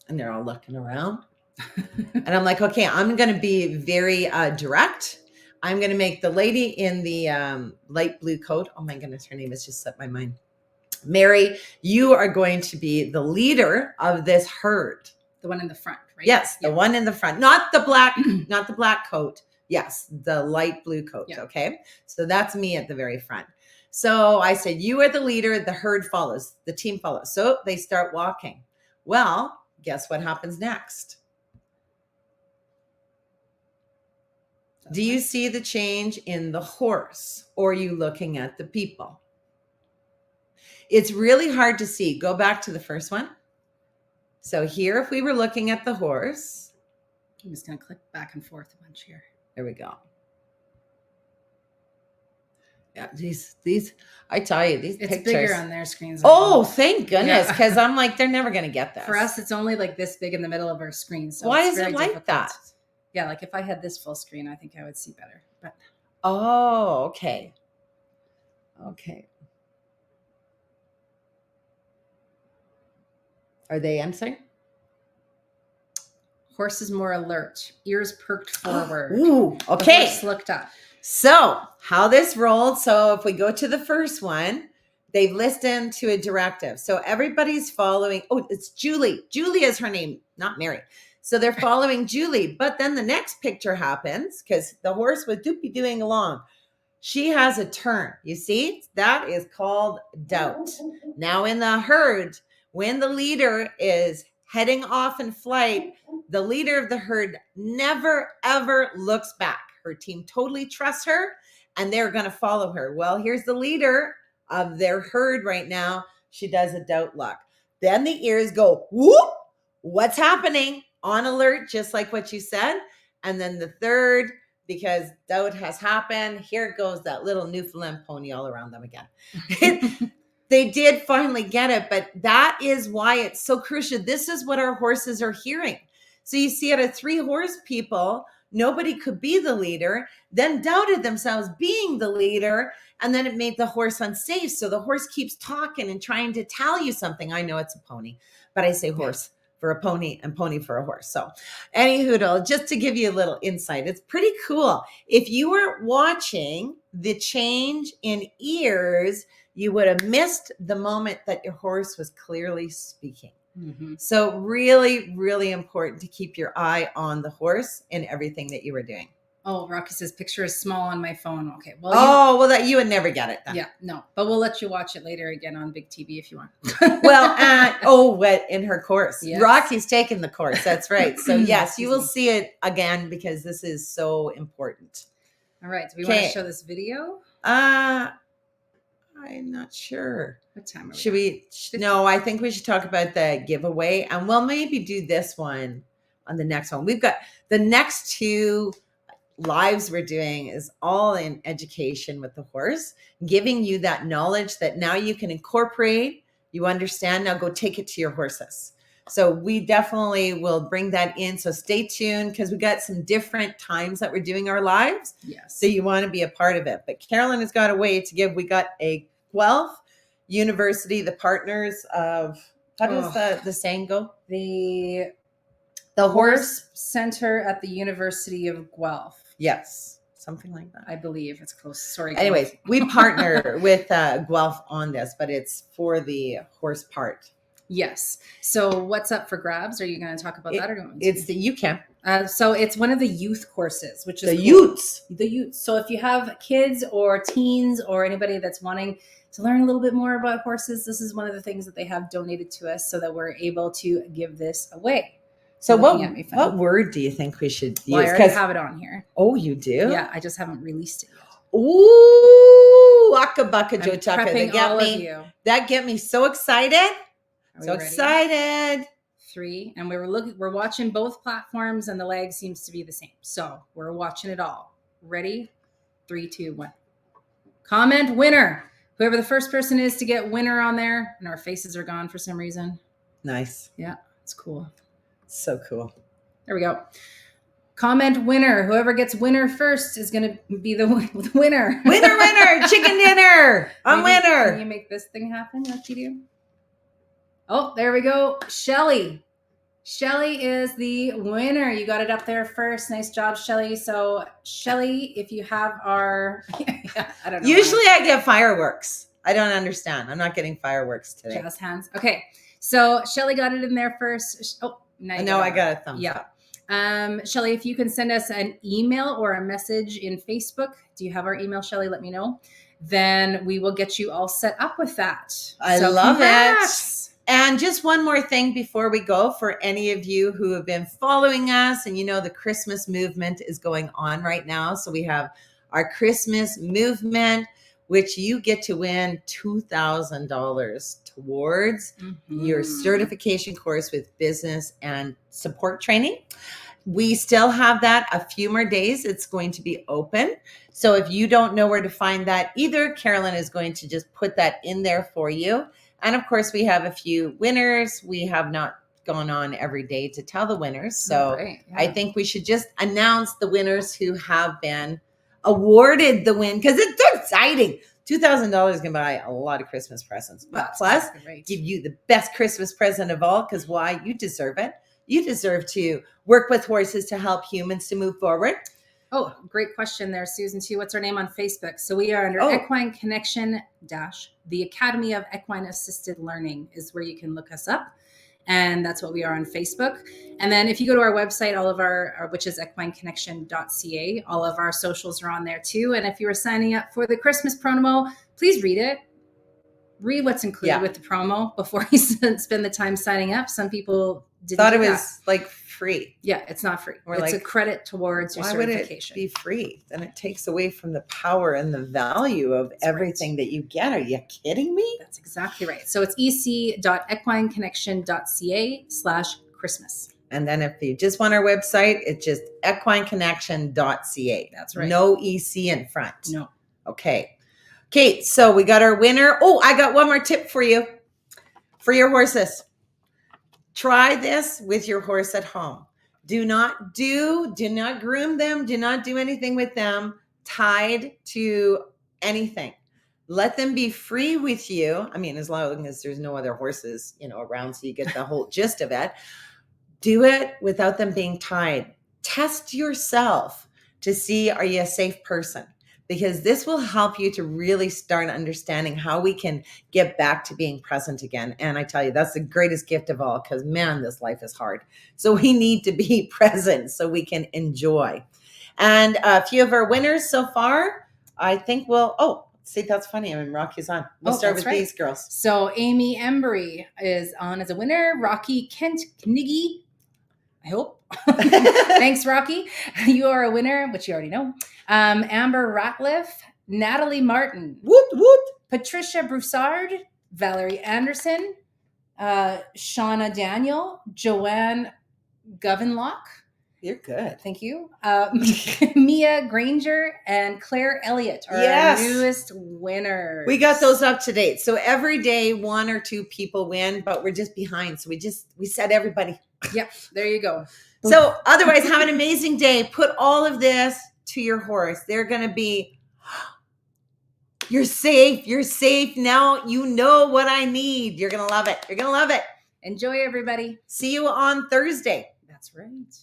And they're all looking around. And I'm like, okay, I'm going to be very direct. I'm going to make the lady in the light blue coat. Oh my goodness, her name has just slipped my mind. Mary, you are going to be the leader of this herd. The one in the front, right? Yes, the one in the front, not the black coat. Yes, the light blue coat. Yeah. Okay. So that's me at the very front. So I said, you are the leader. The herd follows, the team follows. So they start walking. Well, guess what happens next? Do you see the change in the horse, or are you looking at the people? It's really hard to see. Go back to the first one. So here, if we were looking at the horse. I'm just going to click back and forth a bunch here. There we go. Yeah, these, I tell you, these it's pictures. Bigger on their screens. Oh, thank goodness. Because I'm like, they're never going to get this. For us, it's only like this big in the middle of our screen. So why is it like difficult. That? Yeah, like if I had this full screen, I think I would see better. But oh, okay. Okay. Are they answering? Horse is more alert. Ears perked forward. Ooh, okay. The horse looked up. So how this rolled. So if we go to the first one, they've listened to a directive. So everybody's following. Oh, it's Julie. Julie is her name, not Mary. So they're following Julie. But then the next picture happens because the horse was doopy doing along. she has a turn. You see, that is called doubt. Now in the herd, when the leader is heading off in flight, the leader of the herd never, ever looks back. Her team totally trusts her and they're going to follow her. Well, here's the leader of their herd right now. She does a doubt look. Then the ears go, whoop, what's happening? On alert, just like what you said. And then the third, because doubt has happened, here goes that little Newfoundland pony all around them again. They did finally get it, but that is why it's so crucial. This is what our horses are hearing. So you see, out of 3 horse people, nobody could be the leader, then doubted themselves being the leader, and then it made the horse unsafe. So the horse keeps talking and trying to tell you something. I know it's a pony, but I say horse for a pony and pony for a horse. So anyhoodle, just to give you a little insight, it's pretty cool. If you were watching the change in ears, you would have missed the moment that your horse was clearly speaking. Mm-hmm. So really, really important to keep your eye on the horse in everything that you were doing. Oh, Rocky says picture is small on my phone. Okay. Well, well, that you would never get it then. Yeah, no, but we'll let you watch it later again on Big TV if you want. Well, in her course, yes. Rocky's taken the course. That's right. So yes, you will see it again because this is so important. All right. Do we want to show this video? I'm not sure. What time are we? Should we? No, I think we should talk about the giveaway, and we'll maybe do this one on the next one. We've got the next 2 lives we're doing is all in education with the horse, giving you that knowledge that now you can incorporate, you understand, now go take it to your horses. So we definitely will bring that in. So stay tuned because we got some different times that we're doing our lives. Yes. So you want to be a part of it. But Carolyn has got a way to give. We got a Guelph University, the partners of, how does the saying go? The Horse Center at the University of Guelph. Yes. Something like that. I believe it's close. Sorry. Anyways, we partner with Guelph on this, but it's for the horse part. Yes. So what's up for grabs? Are you going to talk about that or don't? You can. So it's one of the youth courses, which is the youths. The youths. So if you have kids or teens or anybody that's wanting to learn a little bit more about horses, this is one of the things that they have donated to us so that we're able to give this away. So what word do you think we should use? Well, I already have it on here. Oh, you do? Yeah, I just haven't released it yet. Ooh, waka baka jotaka. That get me so excited. So ready? Excited. 3, and we're watching both platforms, and the lag seems to be the same. So we're watching it all. Ready? 3, 2, 1. Comment winner. Whoever the first person is to get winner on there, and our faces are gone for some reason. Nice. Yeah, it's cool. So cool. There we go. Comment winner. Whoever gets winner first is going to be the winner. Winner, chicken dinner. I'm winner. Can you make this thing happen like you do? Oh, there we go. Shelly. Shelly is the winner. You got it up there first. Nice job, Shelly. So, Shelly, if you have our... I don't know. Usually I get fireworks. I don't understand. I'm not getting fireworks today. Jazz hands. Okay. So, Shelly got it in there first. Oh, no, I got a thumbs up. Shelly, if you can send us an email or a message in Facebook. Do you have our email, Shelly? Let me know. Then we will get you all set up with that. I love it. And just one more thing before we go, for any of you who have been following us, and you know the Christmas movement is going on right now. So we have our Christmas movement, which you get to win $2,000 towards your certification course with business and support training. We still have that a few more days. It's going to be open. So if you don't know where to find that either, Carolyn is going to just put that in there for you. And of course, we have a few winners. We have not gone on every day to tell the winners. So I think we should just announce the winners who have been awarded the win, because it's so exciting. $2,000 can buy a lot of Christmas presents, but plus give you the best Christmas present of all. Because why? You deserve it. You deserve to work with horses to help humans to move forward. Oh, great question there, Susan, too. What's our name on Facebook? So we are under Equine Connection - the Academy of Equine Assisted Learning is where you can look us up. And that's what we are on Facebook. And then if you go to our website, all of our which is equineconnection.ca, all of our socials are on there too. And if you are signing up for the Christmas promo, please read it. Read what's included with the promo before you spend the time signing up. Some people thought it was like free. Yeah, it's not free. It's a credit towards your certification. Why would it be free? Then it takes away from the power and the value of everything that you get. Are you kidding me? That's exactly right. So it's ec.equineconnection.ca/Christmas. And then if you just want our website, it's just equineconnection.ca. That's right. No EC in front. No. Okay. Kate, so we got our winner. Oh, I got one more tip for you. For your horses. Try this with your horse at home. Do not groom them. Do not do anything with them tied to anything. Let them be free with you. I mean, as long as there's no other horses, around, so you get the whole gist of it. Do it without them being tied. Test yourself to see, are you a safe person? Because this will help you to really start understanding how we can get back to being present again. And I tell you, that's the greatest gift of all, because man, this life is hard. So we need to be present so we can enjoy. And a few of our winners so far, I think see, that's funny. I mean, Rocky's on. We'll start with these girls. So Amy Embry is on as a winner. Rocky Kent Kniggy, I hope. Thanks, Rocky. You are a winner, which you already know. Amber Ratliff, Natalie Martin, woot woot, Patricia Broussard, Valerie Anderson, Shauna Daniel, Joanne Govenlock. You're good. Thank you. Mia Granger and Claire Elliott are our newest winners. We got those up to date. So every day, one or two people win, but we're just behind. So we said everybody. Yep. There you go. So otherwise, have an amazing day. Put all of this to your horse. They're going to be, you're safe. You're safe. Now you know what I need. You're going to love it. You're going to love it. Enjoy, everybody. See you on Thursday. That's right.